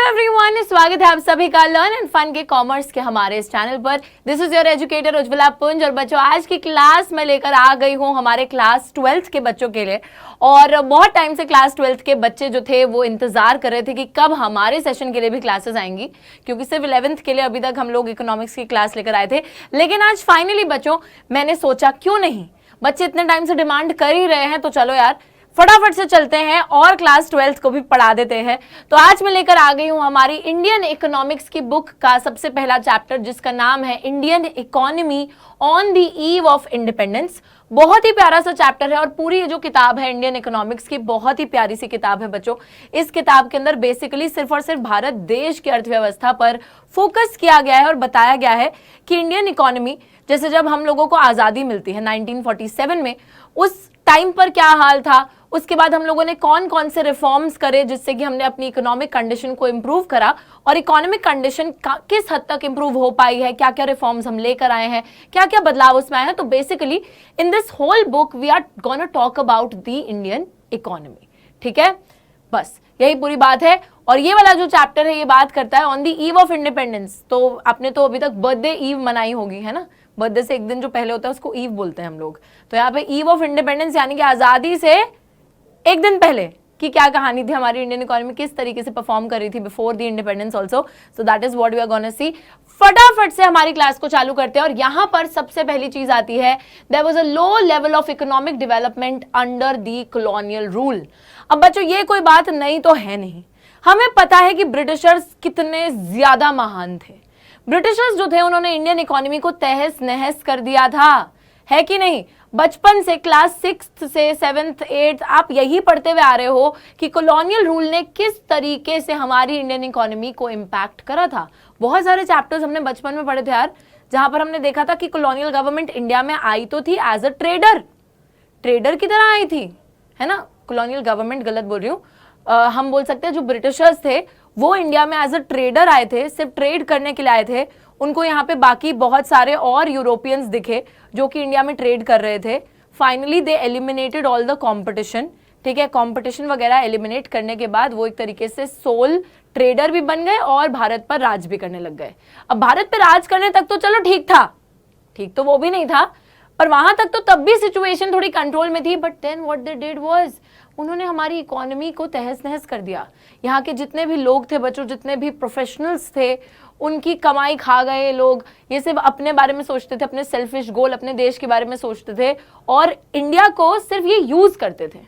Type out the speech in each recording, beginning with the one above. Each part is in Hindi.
एवरीवन, स्वागत है आप सभी का लर्न एंड फन के कॉमर्स के हमारे इस चैनल पर। This is your educator Ujjwala पुंज। और बच्चों, आज की क्लास में लेकर आ गई हूँ हमारे क्लास 12th के बच्चों के लिए। और बहुत टाइम से क्लास 12th के बच्चे जो थे वो इंतजार कर रहे थे कि कब हमारे सेशन के लिए भी क्लासेस आएंगी, क्योंकि सिर्फ 11th के लिए अभी तक हम लोग इकोनॉमिक्स की क्लास लेकर आए थे। लेकिन आज फाइनली बच्चों मैंने सोचा क्यों नहीं, बच्चे इतने टाइम से डिमांड कर ही रहे हैं, तो चलो यार फटाफट से चलते हैं और क्लास 12th को भी पढ़ा देते हैं। तो आज मैं लेकर आ गई हूं हमारी इंडियन इकोनॉमिक्स की बुक का सबसे पहला चैप्टर, जिसका नाम है Indian economy on the eve of independence. बहुत ही प्यारा सा चैप्टर है और पूरी ये जो किताब है इंडियन इकोनॉमिक्स की, बहुत ही प्यारी सी किताब है बच्चों। इस किताब के अंदर बेसिकली सिर्फ और सिर्फ भारत देश की अर्थव्यवस्था पर फोकस किया गया है और बताया गया है कि इंडियन इकोनॉमी, जैसे जब हम लोगों को आजादी मिलती है 1947 में, उस टाइम पर क्या हाल था, उसके बाद हम लोगों ने कौन कौन से रिफॉर्म्स करे जिससे कि हमने अपनी इकोनॉमिक कंडीशन को इंप्रूव करा, और इकोनॉमिक कंडीशन किस हद तक इंप्रूव हो पाई है, क्या क्या रिफॉर्म्स हम लेकर आए हैं, क्या क्या बदलाव उसमें आए हैं। तो basically in this whole book we are gonna talk about the Indian economy. ठीक है, बस यही पूरी बात है। और ये वाला जो चैप्टर है ये बात करता है on the eve of independence. तो आपने तो अभी तक बर्थडे ईव मनाई होगी, है ना। बर्थडे से एक दिन जो पहले होता है उसको ईव बोलते हैं हम लोग। तो यहाँ पे ईव ऑफ इंडिपेंडेंस यानी कि आजादी से एक दिन पहले की क्या कहानी थी, हमारी इंडियन इकोनॉमी किस तरीके से परफॉर्म कर रही थी before the independence also. So that is what we are gonna see. फटाफट से हमारी क्लास को चालू करते हैं। और यहां पर सबसे पहली चीज आती है, there was a low level of economic development under the colonial rule. अब बच्चों ये कोई बात नहीं तो है नहीं, हमें पता है कि ब्रिटिशर्स कितने ज्यादा महान थे। ब्रिटिशर्स जो थे उन्होंने इंडियन इकोनॉमी को तहस नहस कर दिया था, है कि नहीं। बचपन से क्लास 6th से 7th 8th आप यही पढ़ते हुए आ रहे हो कि कॉलोनियल रूल ने किस तरीके से हमारी इंडियन इकोनॉमी को इंपैक्ट करा था। बहुत सारे चैप्टर्स हमने बचपन में पढ़े थे यार, जहां पर हमने देखा था कि कॉलोनियल गवर्नमेंट इंडिया में आई तो थी एज अ ट्रेडर की तरह आई थी, है ना। कॉलोनियल गवर्नमेंट गलत बोल रही हूँ, हम बोल सकते हैं जो ब्रिटिशर्स थे वो इंडिया में एज अ ट्रेडर आए थे, सिर्फ ट्रेड करने के लिए आए थे। उनको यहाँ पे बाकी बहुत सारे और यूरोपियंस दिखे जो कि इंडिया में ट्रेड कर रहे थे। Finally they eliminated all the competition. ठीक है, कंपटीशन वगैरह एलिमिनेट करने के बाद वो एक तरीके से सोल ट्रेडर भी बन गए और भारत पर राज भी करने लग गए। अब भारत पर राज करने तक तो चलो ठीक था, ठीक तो वो भी नहीं था, पर वहां तक तो तब भी सिचुएशन थोड़ी कंट्रोल में थी। But then what they did was, उन्होंने हमारी इकोनॉमी को तहस नहस कर दिया। यहाँ के जितने भी लोग थे बच्चों, जितने भी प्रोफेशनल्स थे, उनकी कमाई खा गए लोग। ये सिर्फ अपने बारे में सोचते थे, अपने सेल्फिश गोल, अपने देश के बारे में सोचते थे, और इंडिया को सिर्फ ये यूज करते थे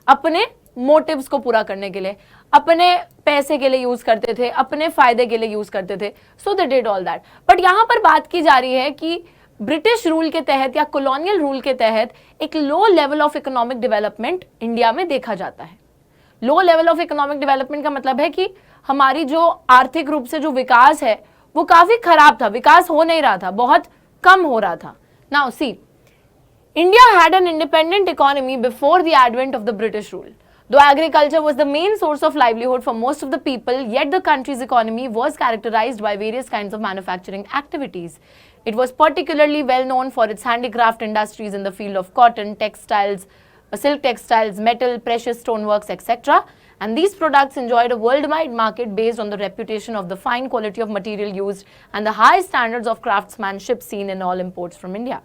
अपने मोटिव्स को पूरा करने के लिए, अपने पैसे के लिए यूज करते थे, अपने फायदे के लिए यूज करते थे। So they did all that. But यहाँ पर बात की जा रही है कि ब्रिटिश रूल के तहत या कॉलोनियल रूल के तहत एक लो level of economic development India में देखा जाता है। लो लेवल ऑफ इकोनॉमिक डेवलपमेंट का मतलब है कि हमारी जो आर्थिक रूप से जो विकास है वो काफी खराब था, विकास हो नहीं रहा था, बहुत कम हो रहा था। Now see, India had an independent economy before the advent of the British rule. Though agriculture was the main source of livelihood for most of the people, yet the country's economy was characterized by various kinds of manufacturing activities. It was particularly well known for its handicraft industries in the field of cotton, textiles, silk textiles, metal, precious stoneworks, etc. And these products enjoyed a worldwide market based on the reputation of the fine quality of material used and the high standards of craftsmanship seen in all imports from India.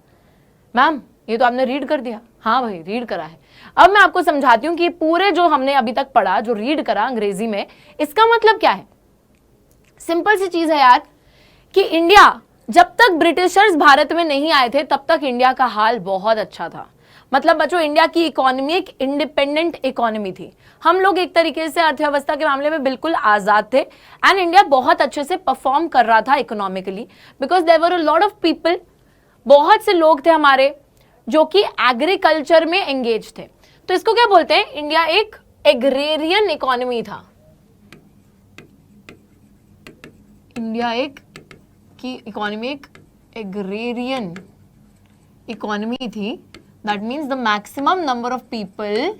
Ma'am, ये तो आपने रीड कर दिया। हाँ भाई, रीड करा है। अब मैं आपको समझाती हूँ कि पूरे जो हमने अभी तक पढ़ा, जो रीड करा अंग्रेजी में, इसका मतलब क्या है। सिंपल सी चीज है यार कि इंडिया, जब तक ब्रिटिशर्स भारत में नहीं आए थे तब तक इंडिया का हाल बहुत अच्छा था। मतलब बच्चों, इंडिया की इकोनॉमी एक इंडिपेंडेंट इकोनॉमी थी। हम लोग एक तरीके से अर्थव्यवस्था के मामले में बिल्कुल आजाद थे, एंड इंडिया बहुत अच्छे से परफॉर्म कर रहा था economically, because there were a lot of people, बहुत से लोग थे हमारे जो कि एग्रीकल्चर में एंगेज थे। तो इसको क्या बोलते हैं, इंडिया एक एग्रेरियन इकोनॉमी था। इंडिया एक की इकोनॉमी एक एग्रेरियन इकोनॉमी थी। That means the maximum number of people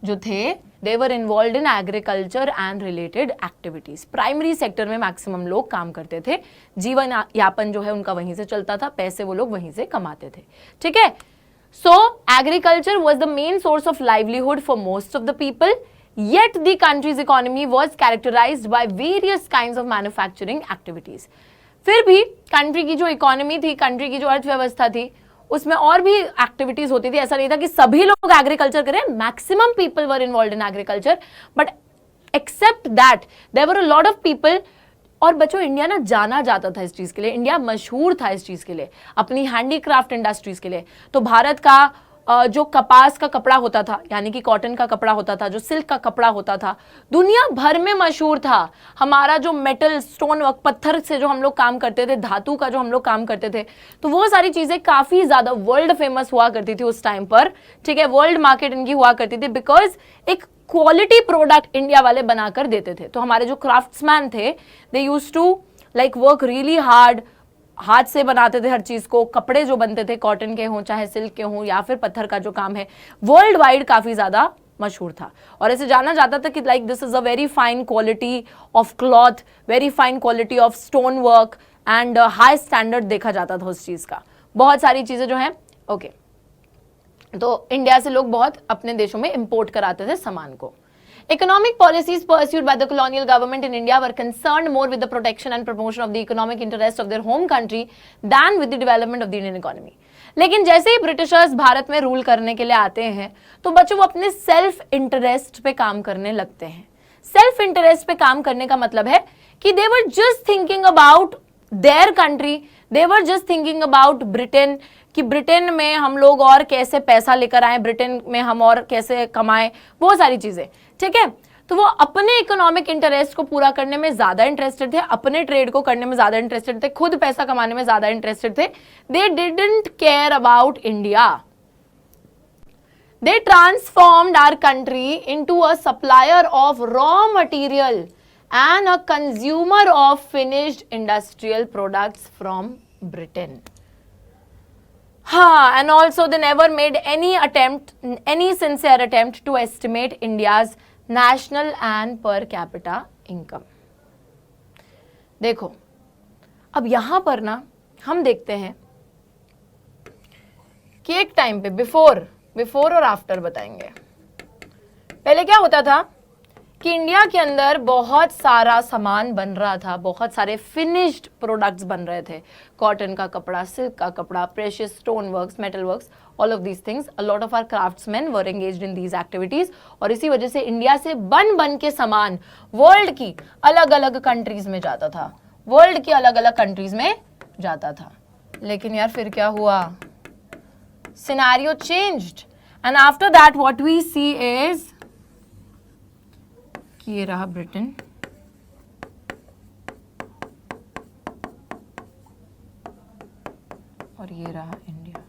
जो थे, they were involved in agriculture and related activities. Primary sector में मैक्सिमम लोग काम करते थे, जीवन यापन जो है उनका वहीं से चलता था, पैसे वो लोग वहीं से कमाते थे। ठीक है, सो agriculture was the main source of livelihood for most of the people. yet the country's economy was characterized by various kinds of manufacturing activities. फिर भी कंट्री की जो इकोनॉमी थी, कंट्री की जो अर्थव्यवस्था थी, उसमें और भी एक्टिविटीज होती थी. ऐसा नहीं था कि सभी लोग एग्रीकल्चर करें. Maximum people were involved in agriculture, but except that there were a lot of people. और बच्चों, इंडिया ना जाना जाता था इस चीज के लिए, इंडिया मशहूर था इस चीज के लिए, अपनी हैंडीक्राफ्ट इंडस्ट्रीज के लिए. तो भारत का जो कपास का कपड़ा होता था, यानी कि कॉटन का कपड़ा होता था, जो सिल्क का कपड़ा होता था, दुनिया भर में मशहूर था. हमारा जो मेटल, स्टोन वर्क, पत्थर से जो हम लोग काम करते थे, धातु का जो हम लोग काम करते थे, तो वो सारी चीजें काफी ज्यादा वर्ल्ड फेमस हुआ करती थी उस टाइम पर. ठीक है, वर्ल्ड मार्केट इनकी हुआ करती थी, बिकॉज एक क्वालिटी प्रोडक्ट इंडिया वाले बनाकर देते थे. तो हमारे जो क्राफ्ट्समैन थे, they used to like work really hard, हाथ से बनाते थे हर चीज को. कपड़े जो बनते थे, कॉटन के हों चाहे सिल्क के हों या फिर पत्थर का जो काम है, वर्ल्ड वाइड काफी ज्यादा मशहूर था. और ऐसे जाना जाता था कि like this is a very fine quality of cloth, very fine quality of stone work and high standard देखा जाता था उस चीज का. बहुत सारी चीजें जो है, ओके, तो इंडिया से लोग बहुत अपने देशों में इंपोर्ट कराते थे सामान को. Economic policies pursued by the colonial government in India were concerned more with the protection and promotion of the economic interests of their home country than with the development of the Indian economy. लेकिन जैसे ही ब्रिटिशर्स भारत में रूल करने के लिए आते हैं, तो बच्चों वो अपने सेल्फ इंटरेस्ट पे काम करने लगते हैं. सेल्फ इंटरेस्ट पे काम करने का मतलब है कि they were just thinking about their country, they were just thinking about Britain, कि ब्रिटेन में हम लोग और कैसे पैसा लेकर आए, ब्रिटेन में हम और कैसे कमाएं, वो सारी चीजें. ठीक है, तो वो अपने इकोनॉमिक इंटरेस्ट को पूरा करने में ज्यादा इंटरेस्टेड थे, अपने ट्रेड को करने में ज्यादा इंटरेस्टेड थे, खुद पैसा कमाने में ज्यादा इंटरेस्टेड थे. They didn't care about India. They transformed our country into a supplier of raw material and a consumer of finished industrial products from Britain. And also they never made any sincere attempt to estimate India's national and per capita income. देखो, अब यहां पर ना हम देखते हैं कि एक टाइम पे बिफोर और आफ्टर बताएंगे. पहले क्या होता था कि इंडिया के अंदर बहुत सारा सामान बन रहा था, बहुत सारे फिनिश्ड प्रोडक्ट्स बन रहे थे. कॉटन का कपड़ा, सिल्क का कपड़ा, precious stone works, metal works, all of these things. A lot of our craftsman were engaged in these activities. और इसी वजह से इंडिया से बन के सामान वर्ल्ड की अलग अलग कंट्रीज में जाता था, वर्ल्ड की अलग अलग कंट्रीज में जाता था. लेकिन यार फिर क्या हुआ? Scenario changed and after that what we see is कि ये रहा ब्रिटेन, और ये रहा इंडिया.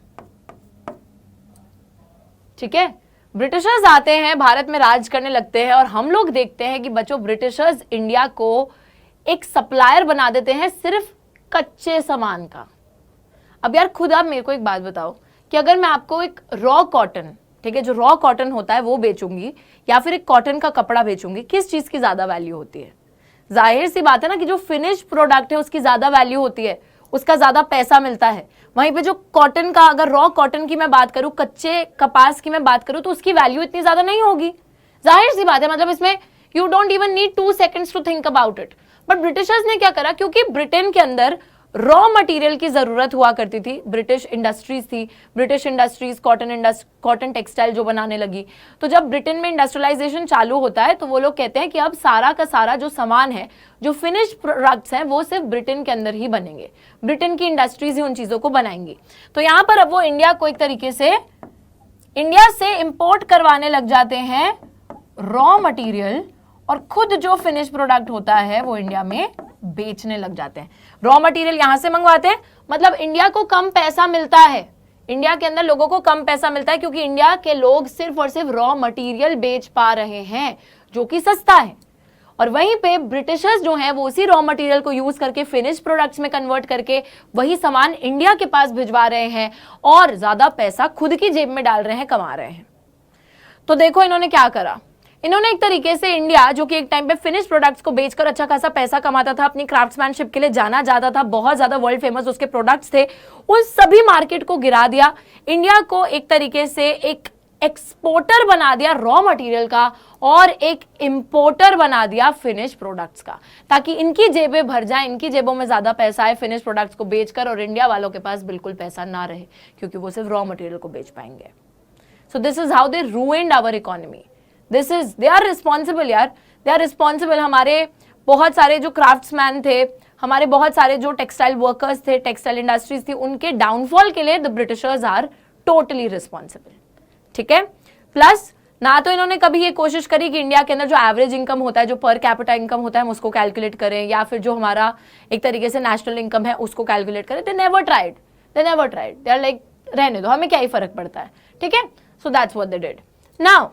ठीक है, ब्रिटिशर्स आते हैं, भारत में राज करने लगते हैं, और हम लोग देखते हैं कि बच्चों ब्रिटिशर्स इंडिया को एक सप्लायर बना देते हैं सिर्फ कच्चे सामान का. अब यार खुद आप मेरे को एक बात बताओ कि अगर मैं आपको एक रॉ कॉटन, ठीक है, जो रॉ कॉटन होता है वो बेचूंगी, या फिर एक कॉटन का कपड़ा बेचूंगी, किस चीज की ज्यादा वैल्यू होती है? जाहिर सी बात है ना कि जो फिनिश प्रोडक्ट है उसकी ज्यादा वैल्यू होती है, उसका ज्यादा पैसा मिलता है. वहीं पे जो कॉटन का, अगर रॉ कॉटन की मैं बात करूं, कच्चे कपास की मैं बात करूं, तो उसकी वैल्यू इतनी ज्यादा नहीं होगी. जाहिर सी बात है, मतलब इसमें you don't even need 2 seconds to think about it. But Britishers ने क्या करा, क्योंकि ब्रिटेन के अंदर रॉ मटेरियल की जरूरत हुआ करती थी, ब्रिटिश इंडस्ट्रीज थी, ब्रिटिश इंडस्ट्रीज कॉटन टेक्सटाइल जो बनाने लगी. तो जब ब्रिटेन में इंडस्ट्रियलाइजेशन चालू होता है, तो वो लोग कहते हैं कि अब सारा का सारा जो सामान है, जो फिनिश प्रोडक्ट्स हैं, वो सिर्फ ब्रिटेन के अंदर ही बनेंगे, ब्रिटेन की इंडस्ट्रीज ही उन चीजों को बनाएंगी. तो यहाँ पर अब वो इंडिया को एक तरीके से इंडिया से इंपोर्ट करवाने लग जाते हैं रॉ मटेरियल, और खुद जो फिनिश प्रोडक्ट होता है वो इंडिया में बेचने लग जाते हैं. रॉ मटेरियल यहां से मंगवाते हैं, मतलब इंडिया को कम पैसा मिलता है, इंडिया के अंदर लोगों को कम पैसा मिलता है, क्योंकि इंडिया के लोग सिर्फ और सिर्फ रॉ मटेरियल बेच पा रहे हैं जो कि सस्ता है. और वहीं पे ब्रिटिशर्स जो हैं वो उसी रॉ मटेरियल को यूज करके फिनिश प्रोडक्ट्स में कन्वर्ट करके वही सामान इंडिया के पास भिजवा रहे हैं, और ज्यादा पैसा खुद की जेब में डाल रहे हैं, कमा रहे हैं. तो देखो इन्होंने क्या करा, इन्होंने एक तरीके से इंडिया, जो कि एक टाइम पे फिनिश प्रोडक्ट्स को बेचकर अच्छा खासा पैसा कमाता था, अपनी क्राफ्ट्समैनशिप के लिए जाना जाता था, बहुत ज्यादा वर्ल्ड फेमस उसके प्रोडक्ट्स थे, उन सभी मार्केट को गिरा दिया. इंडिया को एक तरीके से एक एक्सपोर्टर बना दिया रॉ मटेरियल का और एक इंपोर्टर बना दिया फिनिश प्रोडक्ट्स का, ताकि इनकी जेबें भर जाए, इनकी जेबों में ज्यादा पैसा आए फिनिश प्रोडक्ट्स को बेचकर, और इंडिया वालों के पास बिल्कुल पैसा ना रहे क्योंकि वो सिर्फ रॉ मटेरियल को बेच पाएंगे। So this is how they ruined our economy. This is, they are responsible यार, दे आर रिस्पॉन्सिबल। हमारे बहुत सारे जो क्राफ्ट्समैन थे, हमारे बहुत सारे जो टेक्सटाइल वर्कर्स थे, टेक्सटाइल इंडस्ट्रीज थी, उनके डाउनफॉल के लिए the Britishers are totally responsible. ठीक है, प्लस ना तो इन्होंने कभी ये कोशिश करी कि इंडिया के अंदर जो एवरेज इनकम होता है, जो पर कैपिटा इनकम होता है, हम उसको कैलकुलेट करें, या फिर जो हमारा एक तरीके से नेशनल इनकम है उसको कैलकुलेट करें। They never tried, they are like रहने दो, हमें क्या ही फर्क पड़ता है। ठीक है, so that's what they did. Now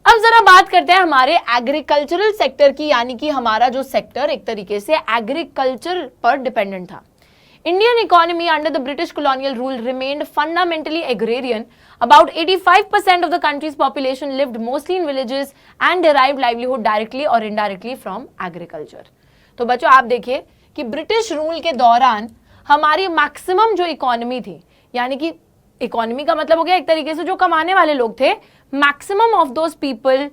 अब जरा बात करते हैं हमारे एग्रीकल्चरल सेक्टर की, यानी कि हमारा जो सेक्टर एक तरीके से एग्रीकल्चर पर डिपेंडेंट था। Indian economy under the British colonial rule remained fundamentally agrarian. About 85% of the country's population lived mostly in villages and derived livelihood directly or indirectly from agriculture. तो बच्चों आप देखिए कि ब्रिटिश रूल के दौरान हमारी मैक्सिमम जो इकोनॉमी थी, यानी कि इकोनॉमी का मतलब हो गया एक तरीके से जो कमाने वाले लोग थे, maximum of those people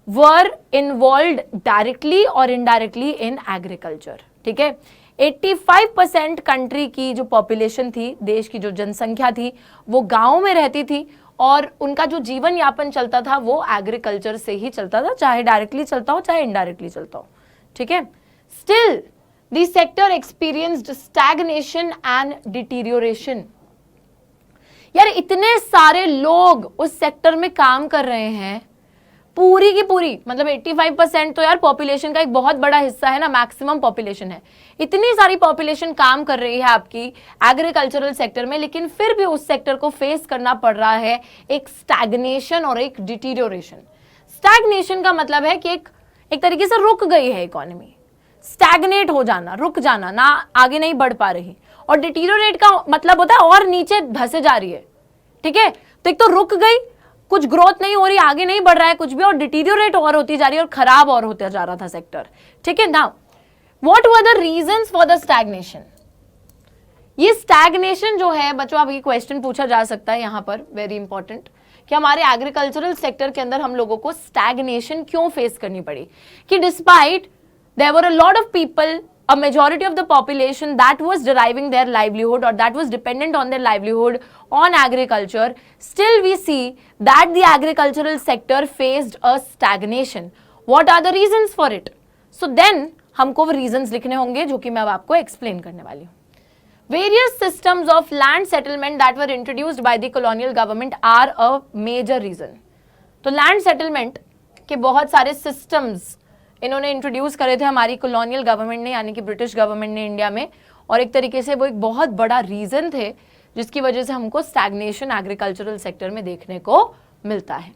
were involved directly और इनडायरेक्टली इन एग्रीकल्चर। ठीक है, 85% कंट्री की जो पॉपुलेशन थी, देश की जो जनसंख्या थी, वो गांव में रहती थी और उनका जो जीवन यापन चलता था वो एग्रीकल्चर से ही चलता था, चाहे डायरेक्टली चलता हो चाहे इनडायरेक्टली चलता हो। ठीक है, still the sector experienced stagnation and deterioration. यार इतने सारे लोग उस सेक्टर में काम कर रहे हैं, पूरी की पूरी, मतलब 85% तो यार पॉपुलेशन का एक बहुत बड़ा हिस्सा है ना, मैक्सिमम पॉपुलेशन है। इतनी सारी पॉपुलेशन काम कर रही है आपकी एग्रीकल्चरल सेक्टर में, लेकिन फिर भी उस सेक्टर को फेस करना पड़ रहा है एक स्टैग्नेशन और एक डिटीरियोरेशन। स्टैग्नेशन का मतलब है कि एक तरीके से रुक गई है इकोनॉमी, स्टैग्नेट हो जाना, रुक जाना, ना आगे नहीं बढ़ पा रही। और डिटीरियोरेट का मतलब होता है और नीचे धसे जा रही है। ठीक है, तो एक तो रुक गई, कुछ ग्रोथ नहीं हो रही, आगे नहीं बढ़ रहा है कुछ भी, और डिटीरियोरेट और होती जा रही है और खराब और होता जा रहा था सेक्टर। ठीक है, now what were the reasons for the stagnation. ये स्टैग्नेशन जो है बच्चों, अब ये क्वेश्चन पूछा जा सकता है यहां पर, वेरी इंपॉर्टेंट, कि हमारे एग्रीकल्चरल सेक्टर के अंदर हम लोगों को स्टैग्नेशन क्यों फेस करनी पड़ी, कि despite there were a lot of people, a majority of the population that was deriving their livelihood or that was dependent on their livelihood on agriculture, still we see that the agricultural sector faced a stagnation. What are the reasons for it? So then हमको वो reasons लिखने होंगे जो कि मैं अब आपको explain करने वाली हूँ। Various systems of land settlement that were introduced by the colonial government are a major reason. तो land settlement के बहुत सारे systems इन्होंने इंट्रोड्यूस करे थे हमारी कॉलोनियल गवर्नमेंट ने, यानी कि ब्रिटिश गवर्नमेंट ने इंडिया में, और एक तरीके से वो एक बहुत बड़ा रीजन थे जिसकी वजह से हमको स्टैग्नेशन एग्रीकल्चरल सेक्टर में देखने को मिलता है।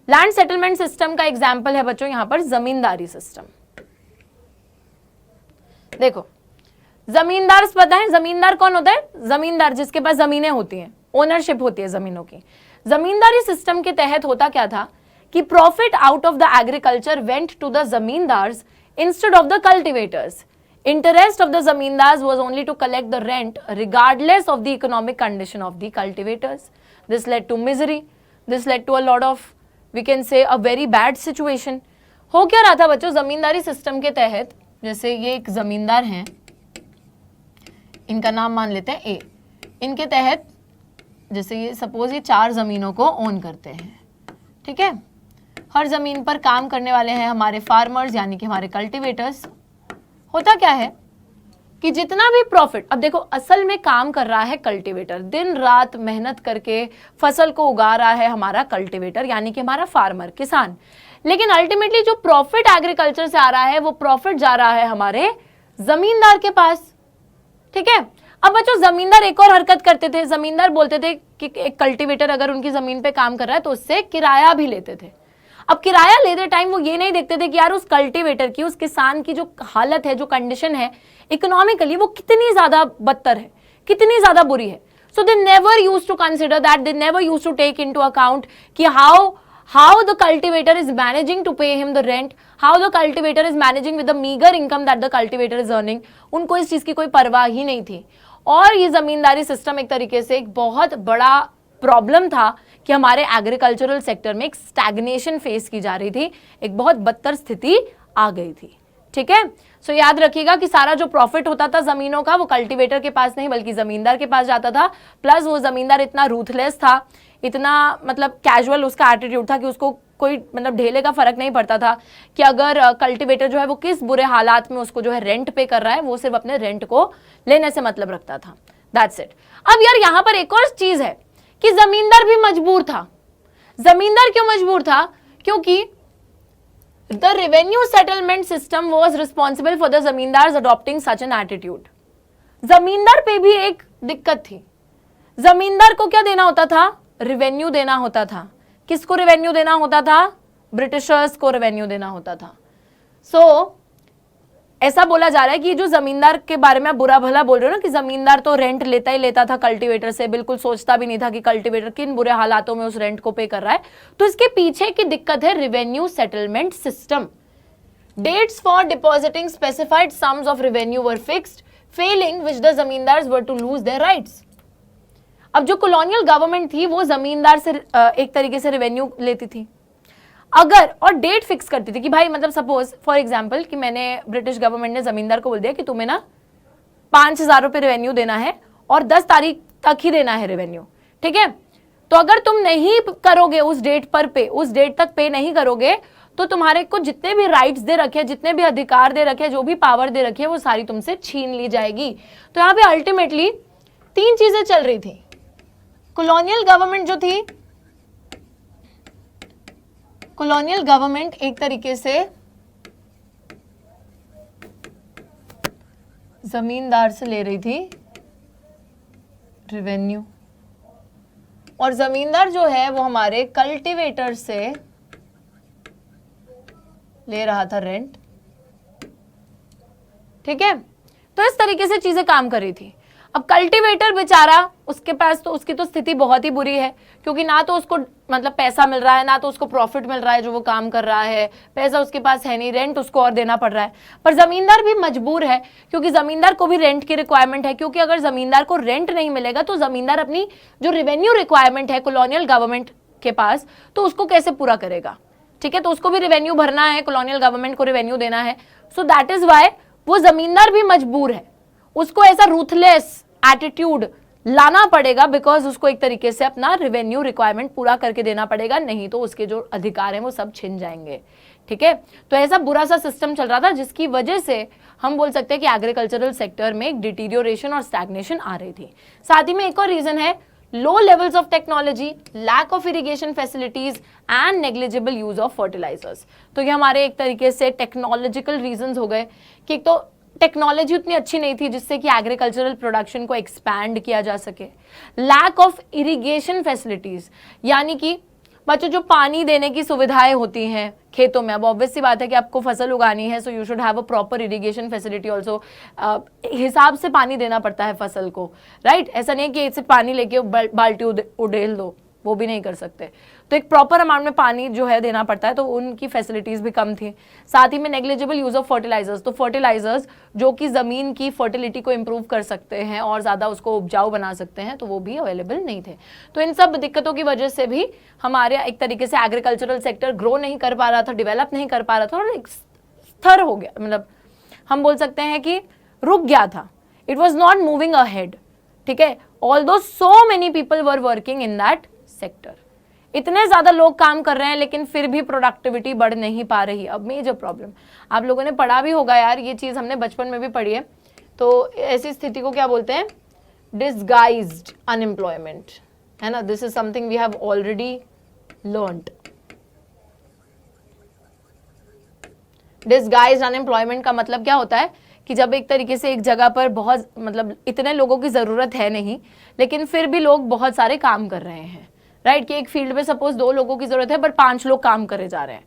लैंड सेटलमेंट सिस्टम का एग्जांपल है बच्चों यहां पर जमींदारी सिस्टम। देखो जमींदार पता है, जमींदार कौन होता है? जमींदार जिसके पास जमीनें होती हैं, ओनरशिप होती है जमीनों की। जमींदारी सिस्टम के तहत होता क्या था कि profit out of the agriculture went to the zamindars instead of the cultivators. Interest of the zamindars was only to collect the rent regardless of the economic condition of the cultivators. This led to misery. This led to a lot of, we can say, a very bad situation. हो क्या रहा था बच्चों जमींदारी सिस्टम के तहत, जैसे ये एक जमींदार हैं, इनका नाम मान लेते हैं ए। इनके तहत जैसे ये सपोज ये 4 जमीनों को ओन करते हैं। ठीक है, हर जमीन पर काम करने वाले हैं हमारे फार्मर्स, यानी कि हमारे कल्टिवेटर्स। होता क्या है कि जितना भी प्रॉफिट, अब देखो असल में काम कर रहा है कल्टीवेटर, दिन रात मेहनत करके फसल को उगा रहा है हमारा कल्टीवेटर, यानी कि हमारा फार्मर, किसान। लेकिन अल्टीमेटली जो प्रॉफिट एग्रीकल्चर से आ रहा है वो प्रॉफिट जा रहा है हमारे जमींदार के पास। ठीक है, अब बच्चों जमींदार एक और हरकत करते थे, जमींदार बोलते थे कि एक कल्टीवेटर अगर उनकी जमीन पे काम कर रहा है तो उससे किराया भी लेते थे। अब किराया लेते टाइम वो ये नहीं देखते थे कि यार उस कल्टीवेटर की, उस किसान की जो हालत है, जो कंडीशन है इकोनॉमिकली, वो कितनी ज्यादा बदतर है, कितनी ज्यादा बुरी है। So they never used to consider that, they never used to take into account कि how the cultivator is managing to pay him the rent, how the cultivator is managing with the meager income that the cultivator is earning. उनको इस चीज की कोई परवाह ही नहीं थी। और ये जमींदारी सिस्टम एक तरीके से एक बहुत बड़ा प्रॉब्लम था कि हमारे एग्रीकल्चरल सेक्टर में एक स्टैग्नेशन फेस की जा रही थी, एक बहुत बदतर स्थिति आ गई थी। ठीक है, सो याद रखिएगा कि सारा जो प्रॉफिट होता था जमीनों का वो कल्टीवेटर के पास नहीं बल्कि जमींदार के पास जाता था। प्लस वो जमींदार इतना रूथलेस था, इतना मतलब कैजुअल उसका एटीट्यूड था कि उसको कोई मतलब ढेले का फर्क नहीं पड़ता था कि अगर कल्टीवेटर जो है वो किस बुरे हालात में उसको जो है रेंट पे कर रहा है, वो सिर्फ अपने रेंट को लेने से मतलब रखता था। That's it. अब यार यहाँ पर एक और चीज है कि जमींदार भी मजबूर था। जमींदार क्यों मजबूर था? क्योंकि the revenue settlement system was responsible for the जमींदार अडॉप्टिंग सच एन एटीट्यूड। जमींदार पे भी एक दिक्कत थी। जमींदार को क्या देना होता था? रेवेन्यू देना होता था। किसको रेवेन्यू देना होता था? ब्रिटिशर्स को रेवेन्यू देना होता था। सो ऐसा बोला जा रहा है कि जो जमींदार के बारे में आप बुरा भला बोल रहे हो ना कि जमींदार तो रेंट लेता ही लेता था कल्टीवेटर से, बिल्कुल सोचता भी नहीं था कि कल्टीवेटर किन बुरे हालातों में उस रेंट को पे कर रहा है। तो इसके पीछे की दिक्कत है revenue settlement system. Dates for depositing specified sums of revenue were fixed, failing which the zamindars were to lose their rights. अब जो कॉलोनियल गवर्नमेंट थी वो जमींदार से एक तरीके से रेवेन्यू लेती थी अगर, और डेट फिक्स करती थी कि भाई मतलब सपोज फॉर एग्जांपल कि मैंने ब्रिटिश गवर्नमेंट ने जमींदार को बोल दिया कि तुम्हें ना 5,000 रुपए रेवेन्यू देना है और 10 तारीख तक ही देना है रेवेन्यू। ठीक है, तो अगर तुम नहीं करोगे उस डेट पर पे, उस डेट तक पे नहीं करोगे तो तुम्हारे को जितने भी राइट्स दे रखे, जितने भी अधिकार दे रखे, जो भी पावर दे रखी है वो सारी तुमसे छीन ली जाएगी। तो यहाँ पे अल्टीमेटली 3 चीजें चल रही थी। कॉलोनियल गवर्नमेंट जो थी, कॉलोनियल गवर्नमेंट एक तरीके से जमींदार से ले रही थी रेवेन्यू, और जमींदार जो है वो हमारे कल्टीवेटर से ले रहा था रेंट। ठीक है, तो इस तरीके से चीजें काम कर रही थी। अब कल्टीवेटर बेचारा, उसके पास तो उसकी तो स्थिति बहुत ही बुरी है क्योंकि ना तो उसको मतलब पैसा मिल रहा है, ना तो उसको प्रॉफिट मिल रहा है जो वो काम कर रहा है, पैसा उसके पास है नहीं, रेंट उसको और देना पड़ रहा है। पर जमींदार भी मजबूर है क्योंकि जमींदार को भी रेंट की रिक्वायरमेंट है, क्योंकि अगर जमींदार को रेंट नहीं मिलेगा तो जमींदार अपनी जो रेवेन्यू रिक्वायरमेंट है कॉलोनियल गवर्नमेंट के पास, तो उसको कैसे पूरा करेगा। ठीक है, तो उसको भी रेवेन्यू भरना है, कॉलोनियल गवर्नमेंट को रेवेन्यू देना है। सो दैट इज वाई वो जमींदार भी मजबूर है, उसको ऐसा रूथलेस एटीट्यूड लाना पड़ेगा बिकॉज उसको एक तरीके से अपना रेवेन्यू रिक्वायरमेंट पूरा करके देना पड़ेगा, नहीं तो उसके जो अधिकार हैं वो सब छिन जाएंगे। ठीक है, तो ऐसा बुरा सा सिस्टम चल रहा था जिसकी वजह से हम बोल सकते हैं कि एग्रीकल्चरल सेक्टर में एक डिटीरियोरेशन और स्टैग्नेशन आ रही थी। साथ ही में एक और रीजन है low levels of technology, lack of irrigation facilities and negligible use of fertilisers. तो ये हमारे एक तरीके से टेक्नोलॉजिकल रीजंस हो गए कि एक तो टेक्नोलॉजी उतनी अच्छी नहीं थी जिससे कि एग्रीकल्चरल प्रोडक्शन को एक्सपैंड किया जा सके। लैक ऑफ इरिगेशन फैसिलिटीज, यानी कि बच्चों जो पानी देने की सुविधाएं होती हैं खेतों में, अब ऑब्वियस सी बात है कि आपको फसल उगानी है, so you should have a proper irrigation facility also. हिसाब से पानी देना पड़ता है फसल को, राइट? ऐसा नहीं है कि इससे पानी लेके बाल्टी उड़ेल दो, वो भी नहीं कर सकते। तो एक प्रॉपर अमाउंट में पानी जो है देना पड़ता है, तो उनकी फैसिलिटीज भी कम थी। साथ ही में नेग्लिजिबल यूज ऑफ फर्टिलाइजर्स, तो फर्टिलाइजर्स जो कि जमीन की फर्टिलिटी को इंप्रूव कर सकते हैं और ज्यादा उसको उपजाऊ बना सकते हैं, तो वो भी अवेलेबल नहीं थे। तो इन सब दिक्कतों की वजह से भी हमारे एक तरीके से एग्रीकल्चरल सेक्टर ग्रो नहीं कर पा रहा था, डेवलप नहीं कर पा रहा था और एक स्थिर हो गया, मतलब हम बोल सकते हैं कि रुक गया था। It was not moving ahead. ठीक है, although so many people were working in that sector, इतने ज्यादा लोग काम कर रहे हैं लेकिन फिर भी प्रोडक्टिविटी बढ़ नहीं पा रही। अब मेजर प्रॉब्लम आप लोगों ने पढ़ा भी होगा यार, ये चीज हमने बचपन में भी पढ़ी है। तो ऐसी स्थिति को क्या बोलते हैं? डिसगाइज्ड अनएम्प्लॉयमेंट, है ना? This is something we have already learned. Disguised unemployment का मतलब क्या होता है कि जब एक तरीके से एक जगह पर बहुत मतलब इतने लोगों की जरूरत है नहीं, लेकिन फिर भी लोग बहुत सारे काम कर रहे हैं, राइट? कि एक फील्ड में सपोज 2 लोगों की जरूरत है बट 5 लोग काम करे जा रहे हैं।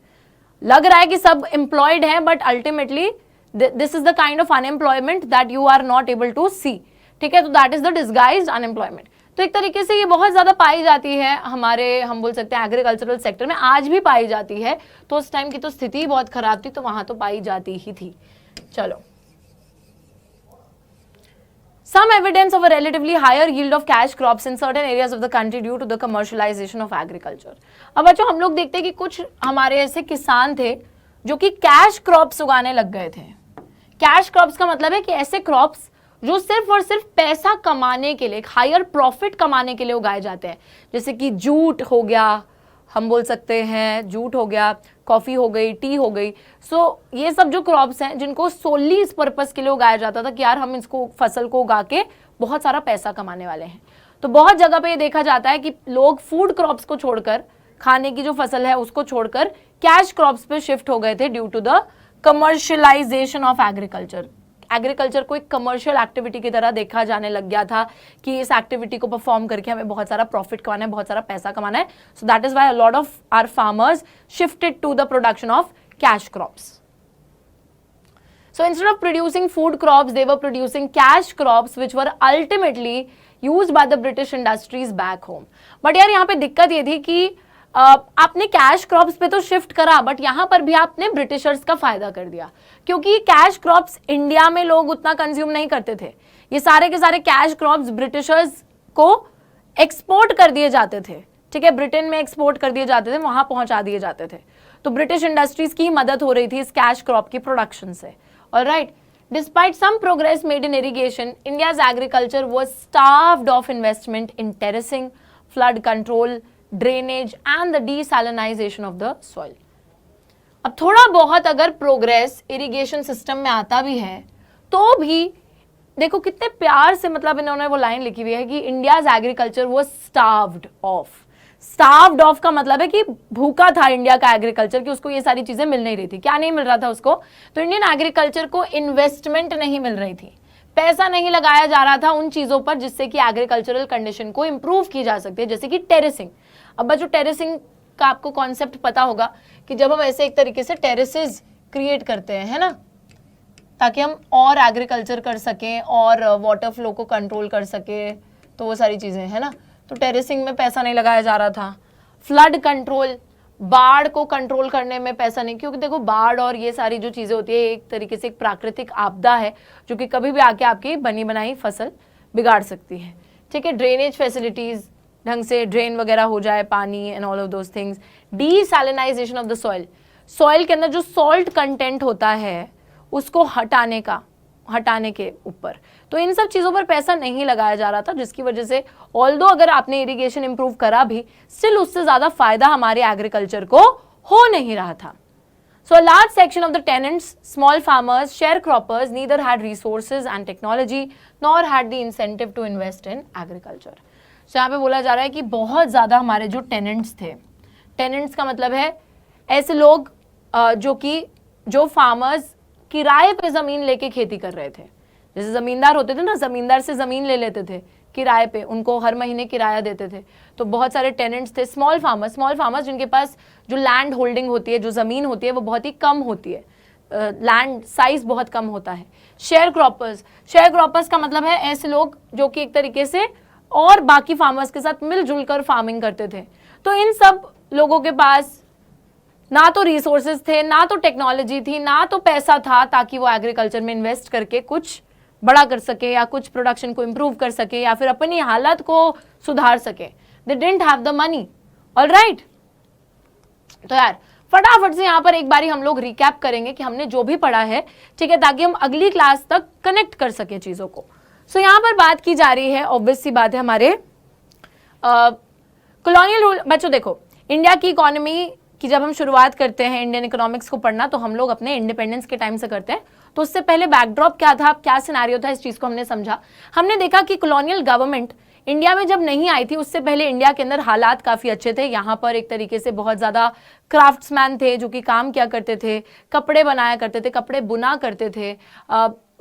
लग रहा है कि सब एम्प्लॉयड हैं but ultimately this is the kind of unemployment that you are not able to see. ठीक है, तो that is the disguised unemployment. तो एक तरीके से ये बहुत ज्यादा पाई जाती है हमारे, हम बोल सकते हैं एग्रीकल्चरल सेक्टर में, आज भी पाई जाती है। तो उस टाइम की तो स्थिति बहुत खराब थी, तो वहां तो पाई जाती ही थी। चलो, some evidence of a relatively higher yield of cash crops in certain areas of the country due to the commercialization of agriculture. अब बच्चों हम लोग देखते हैं कि कुछ हमारे ऐसे किसान थे जो कि कैश क्रॉप्स उगाने लग गए थे. कैश क्रॉप्स का मतलब है कि ऐसे क्रॉप्स जो सिर्फ और सिर्फ पैसा कमाने के लिए, हायर प्रॉफिट कमाने के लिए उगाए जाते हैं, जैसे कि जूट हो गया, हम बोल सकते हैं जूट हो गया, कॉफी हो गई, टी हो गई. सो ये सब जो क्रॉप्स हैं जिनको सोली इस पर्पस के लिए उगाया जाता था कि यार हम इसको फसल को उगा के बहुत सारा पैसा कमाने वाले हैं. तो बहुत जगह पे ये देखा जाता है कि लोग फूड क्रॉप्स को छोड़कर, खाने की जो फसल है उसको छोड़कर कैश क्रॉप्स पे शिफ्ट हो गए थे due to the commercialisation of agriculture. Agriculture को एक कमर्शियल एक्टिविटी की तरह देखा जाने लग गया था कि इस एक्टिविटी को परफॉर्म करके हमें बहुत सारा प्रॉफिट कमाना है, बहुत सारा पैसा कमाना है. So that is why a lot of our farmers shifted to the production of cash crops. So instead of producing food crops, they were producing cash crops which were ultimately used by the British industries back home. But यार यहाँ पे दिक्कत ये थी कि आपने कैश क्रॉप्स पे तो शिफ्ट करा, बट यहाँ पर भी आपने ब्रिटिशर्स का फायदा कर दिया, क्योंकि कैश क्रॉप्स इंडिया में लोग उतना कंज्यूम नहीं करते थे. ये सारे के सारे कैश क्रॉप्स ब्रिटिशर्स को एक्सपोर्ट कर दिए जाते थे. ठीक है, ब्रिटेन में एक्सपोर्ट कर दिए जाते थे, वहां पहुंचा दिए जाते थे. तो ब्रिटिश इंडस्ट्रीज की मदद हो रही थी इस कैश क्रॉप की प्रोडक्शन से. Alright, despite some progress made in irrigation, India's agriculture was starved of investment in terracing, flood control, drainage and the desalinisation of the soil. अब थोड़ा बहुत अगर प्रोग्रेस इरिगेशन सिस्टम में आता भी है तो भी देखो कितने प्यार से, मतलब इन्होंने वो लाइन लिखी हुई है कि India's agriculture was starved of. Starved of का मतलब है कि भूखा था इंडिया का एग्रीकल्चर, कि उसको ये सारी चीजें मिल नहीं रही थी. क्या नहीं मिल रहा था उसको? तो इंडियन एग्रीकल्चर को इन्वेस्टमेंट नहीं मिल रही थी, पैसा नहीं लगाया जा रहा था उन चीजों पर जिससे कि एग्रीकल्चरल कंडीशन को इंप्रूव की जा सकती है, जैसे कि टेरेसिंग. अब बच्चों टेरेसिंग का आपको कॉन्सेप्ट पता होगा कि जब हम ऐसे एक तरीके से टेरेसेस क्रिएट करते हैं, है ना, ताकि हम और एग्रीकल्चर कर सकें और वाटर फ्लो को कंट्रोल कर सके, तो वो सारी चीजें, है ना. तो टेरेसिंग में पैसा नहीं लगाया जा रहा था. फ्लड कंट्रोल, बाढ़ को कंट्रोल करने में पैसा नहीं, क्योंकि देखो बाढ़ और ये सारी जो चीजें होती है एक तरीके से एक प्राकृतिक आपदा है जो कि कभी भी आके आपकी बनी बनाई फसल बिगाड़ सकती है. ठीक है, ड्रेनेज फैसिलिटीज, ढंग से ड्रेन वगैरह हो जाए, पानी and all of those things. Desalinisation of the soil, soil के अंदर जो सॉल्ट कंटेंट होता है उसको हटाने के ऊपर. तो इन सब चीजों पर पैसा नहीं लगाया जा रहा था, जिसकी वजह से ऑल्दो अगर आपने इरिगेशन इंप्रूव करा भी, स्टिल उससे ज्यादा फायदा हमारे एग्रीकल्चर को हो नहीं रहा था. So a large section of the tenants, small farmers, share croppers neither had resources and technology nor had the incentive to invest in agriculture. सो यहाँ पे बोला जा रहा है कि बहुत ज्यादा हमारे जो टेनेंट्स थे, टेनेंट्स का मतलब है ऐसे लोग जो फार्मर्स किराए पे जमीन लेके खेती कर रहे थे. जैसे जमींदार होते थे ना, जमींदार से जमीन ले लेते थे किराए पे, उनको हर महीने किराया देते थे. तो बहुत सारे टेनेंट्स थे. स्मॉल फार्मर्स जिनके पास जो लैंड होल्डिंग होती है, जो जमीन होती है वो बहुत ही कम होती है, लैंड साइज बहुत कम होता है. शेयर क्रॉपर्स का मतलब है ऐसे लोग जो कि एक तरीके से और बाकी फार्मर्स के साथ मिलजुल कर फार्मिंग करते थे. तो इन सब लोगों के पास ना तो रिसोर्सेज थे, ना तो टेक्नोलॉजी थी, ना तो पैसा था ताकि वो एग्रीकल्चर में इन्वेस्ट करके कुछ बड़ा कर सके या कुछ प्रोडक्शन को इंप्रूव कर सके या फिर अपनी हालत को सुधार सके. They didn't have the money. Alright, तो यार फटाफट से यहाँ पर एक बारी हम लोग रिकैप करेंगे कि हमने जो भी पढ़ा है, ठीक है, ताकि हम अगली क्लास तक कनेक्ट कर सके चीजों को. सो यहाँ पर बात की जा रही है, ऑब्वियस सी बात है, हमारे कॉलोनियल रूल. बच्चों देखो, इंडिया की इकोनॉमी कि जब हम शुरुआत करते हैं इंडियन इकोनॉमिक्स को पढ़ना तो हम लोग अपने इंडिपेंडेंस के टाइम से करते हैं. तो उससे पहले बैकड्रॉप क्या था, क्या सिनेरियो था, इस चीज को हमने समझा. हमने देखा कि कॉलोनियल गवर्नमेंट इंडिया में जब नहीं आई थी उससे पहले इंडिया के अंदर हालात काफी अच्छे थे. यहाँ पर एक तरीके से बहुत ज्यादा क्राफ्ट्समैन थे जो कि काम किया करते थे, कपड़े बनाया करते थे, कपड़े बुना करते थे,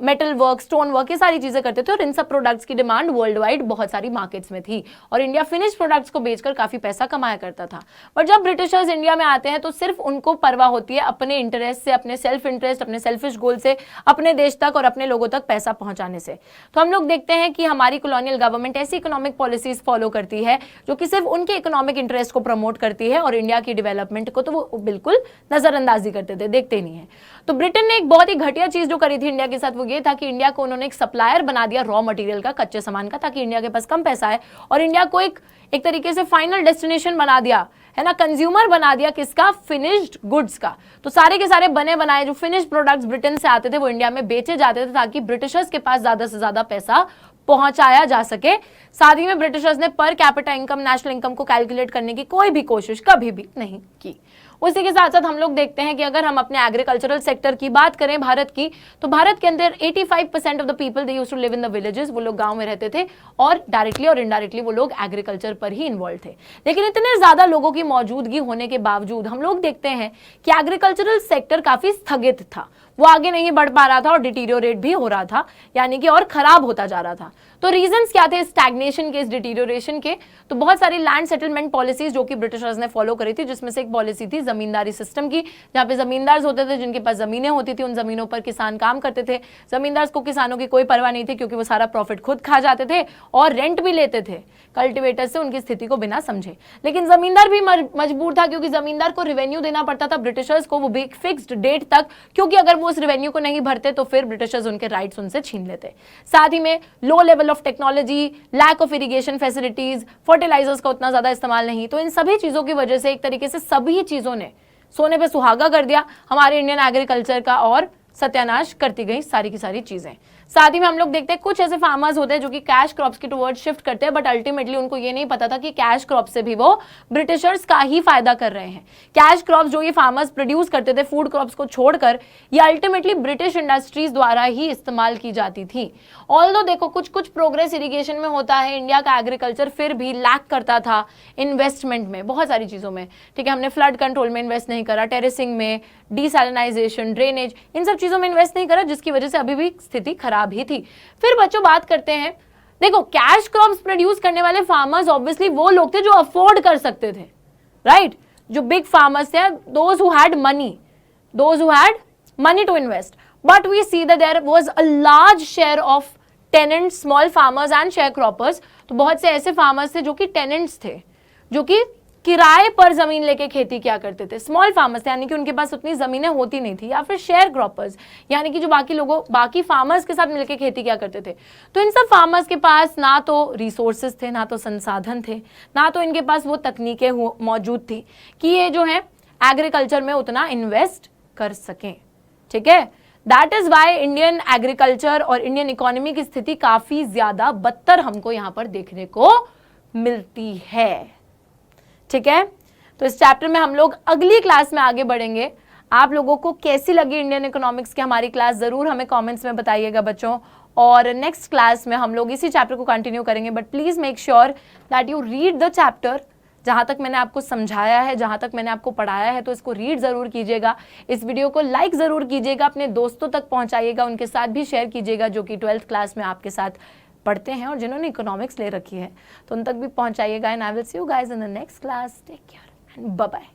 मेटल वर्क, स्टोन वर्क, ये सारी चीजें करते थे. और इन सब प्रोडक्ट्स की डिमांड वर्ल्ड वाइड बहुत सारी मार्केट्स में थी और इंडिया फिनिश प्रोडक्ट्स को बेचकर काफी पैसा कमाया करता था. बट जब ब्रिटिशर्स इंडिया में आते हैं तो सिर्फ उनको परवाह होती है अपने इंटरेस्ट से, अपने सेल्फ इंटरेस्ट, अपने सेल्फिश गोल से, अपने देश तक और अपने लोगों तक पैसा पहुंचाने से. तो हम लोग देखते हैं कि हमारी कॉलोनियल गवर्नमेंट ऐसी इकोनॉमिक पॉलिसीज फॉलो करती है जो कि सिर्फ उनके इकोनॉमिक इंटरेस्ट को प्रमोट करती है और इंडिया की डेवलपमेंट को तो वो बिल्कुल नजरअंदाजी करते थे, देखते नहीं है. तो ब्रिटेन ने एक बहुत ही घटिया चीज जो करी थी इंडिया के साथ वो ये था कि इंडिया को उन्होंने एक सप्लायर बना दिया रॉ मटेरियल का, कच्चे सामान का, ताकि इंडिया के पास कम पैसा है और इंडिया को एक तरीके से फाइनल डेस्टिनेशन बना दिया, है ना, कंज्यूमर बना दिया किसका, फिनिश्ड गुड्स का। तो सारे के सारे बने बनाए जो फिनिश्ड प्रोडक्ट्स ब्रिटेन से आते थे वो इंडिया में बेचे जाते थे ताकि ब्रिटिशर्स के पास ज्यादा से ज्यादा पैसा पहुंचाया जा सके। साथ ही में ब्रिटिशर्स ने per capita income, national income को कैलकुलेट करने की कोई भी कोशिश कभी भी नहीं की। उसी के साथ साथ हम लोग देखते हैं कि अगर हम अपने एग्रीकल्चरल सेक्टर की बात करें भारत की, तो भारत के अंदर 85% of the people they used to live in the villages, वो लोग गांव में रहते थे और डायरेक्टली और इनडायरेक्टली वो लोग एग्रीकल्चर पर ही इन्वॉल्व थे। लेकिन इतने ज्यादा लोगों की मौजूदगी होने के बावजूद हम लोग देखते हैं कि एग्रीकल्चरल सेक्टर काफी स्थगित था, वो आगे नहीं बढ़ पा रहा था और डिटीरियोरेट भी हो रहा था, यानी कि और खराब होता जा रहा था। तो रीजंस क्या थे स्टैग्नेशन के, इस डिटीरियोरेशन के? तो बहुत सारी लैंड सेटलमेंट पॉलिसीज जो कि ब्रिटिशर्स ने फॉलो करी थी, जिसमें से एक पॉलिसी थी जमींदारी सिस्टम की, जहां पे जमींदार होते थे जिनके पास जमीनें होती थी, उन जमीनों पर किसान काम करते थे। जमींदार को किसानों की कोई परवाह नहीं थी क्योंकि वो सारा प्रॉफिट खुद खा जाते थे और रेंट भी लेते थे कल्टिवेटर से उनकी स्थिति को बिना समझे। लेकिन जमींदार भी मजबूर था क्योंकि जमींदार को रेवेन्यू देना पड़ता था ब्रिटिशर्स को, वो भी एक फिक्स्ड डेट तक, क्योंकि अगर वो उस रेवेन्यू को नहीं भरते तो फिर ब्रिटिशर्स उनके राइट्स उनसे छीन लेते। साथ ही में low level of technology, lack of irrigation facilities, fertilisers का उतना ज्यादा इस्तेमाल नहीं, तो इन सभी चीजों की वजह से एक तरीके से सभी चीजों ने सोने पे सुहागा कर दिया हमारे इंडियन एग्रीकल्चर का और सत्यानाश करती गई सारी की सारी चीजें। साथ ही में हम लोग देखते हैं कुछ ऐसे फार्मर्स होते हैं जो कि कैश क्रॉप्स की टुवर्ड शिफ्ट करते हैं, बट अल्टीमेटली उनको ये नहीं पता था कि कैश क्रॉप से भी वो ब्रिटिशर्स का ही फायदा कर रहे हैं। कैश क्रॉप्स जो ये फार्मर्स प्रोड्यूस करते थे फूड क्रॉप्स को छोड़कर, ये अल्टीमेटली ब्रिटिश इंडस्ट्रीज द्वारा ही इस्तेमाल की जाती थी। ऑल्दो देखो कुछ कुछ प्रोग्रेस इरिगेशन में होता है, इंडिया का एग्रीकल्चर फिर भी लैक करता था इन्वेस्टमेंट में, बहुत सारी चीजों में। ठीक है, हमने फ्लड कंट्रोल में इन्वेस्ट नहीं करा, टेरेसिंग में, डिसैलिनाइजेशन, ड्रेनेज, इन सब चीजों में इन्वेस्ट नहीं करा, जिसकी वजह से अभी भी स्थिति खराब ही थी। फिर बच्चों बात करते हैं, देखो कैश क्रॉप्स प्रोड्यूस करने वाले फार्मर्स ऑब्वियसली वो लोग थे जो अफोर्ड कर सकते थे, राइट? जो बिग फार्मर्स थे, those who had money to invest. But we see that there was a large share of tenants, small farmers and sharecroppers. तो बहुत से ऐसे फार्मर्स थे जो कि टेनेंट्स थे, जो कि किराए पर जमीन लेके खेती क्या करते थे। स्मॉल फार्मर्स यानी कि उनके पास उतनी जमीनें होती नहीं थी, या फिर शेयर क्रॉपर्स यानी कि जो बाकी फार्मर्स के साथ मिलकर खेती क्या करते थे। तो इन सब फार्मर्स के पास ना तो रिसोर्सेज थे, ना तो संसाधन थे, ना तो इनके पास वो तकनीकें मौजूद थी कि ये जो है एग्रीकल्चर में उतना इन्वेस्ट कर सकें। ठीक है, that is why Indian agriculture और इंडियन इकोनॉमी की स्थिति काफी ज्यादा बदतर हमको यहां पर देखने को मिलती है। ठीक है, तो इस चैप्टर में हम लोग अगली क्लास में आगे बढ़ेंगे। आप लोगों को कैसी लगी इंडियन इकोनॉमिक्स की हमारी क्लास, जरूर हमें कमेंट्स में बताइएगा बच्चों। और नेक्स्ट क्लास में हम लोग इसी चैप्टर को कंटिन्यू करेंगे, but please make sure that you read the chapter. जहां तक मैंने आपको समझाया है, जहां तक मैंने आपको पढ़ाया है, तो इसको रीड जरूर कीजिएगा। इस वीडियो को लाइक जरूर कीजिएगा, अपने दोस्तों तक पहुंचाइएगा, उनके साथ भी शेयर कीजिएगा जो कि 12th क्लास में आपके साथ पढ़ते हैं और जिन्होंने इकोनॉमिक्स ले रखी है, तो उन तक भी पहुंचाइएगा। And I will see you guys in the next class. Take care and bye bye.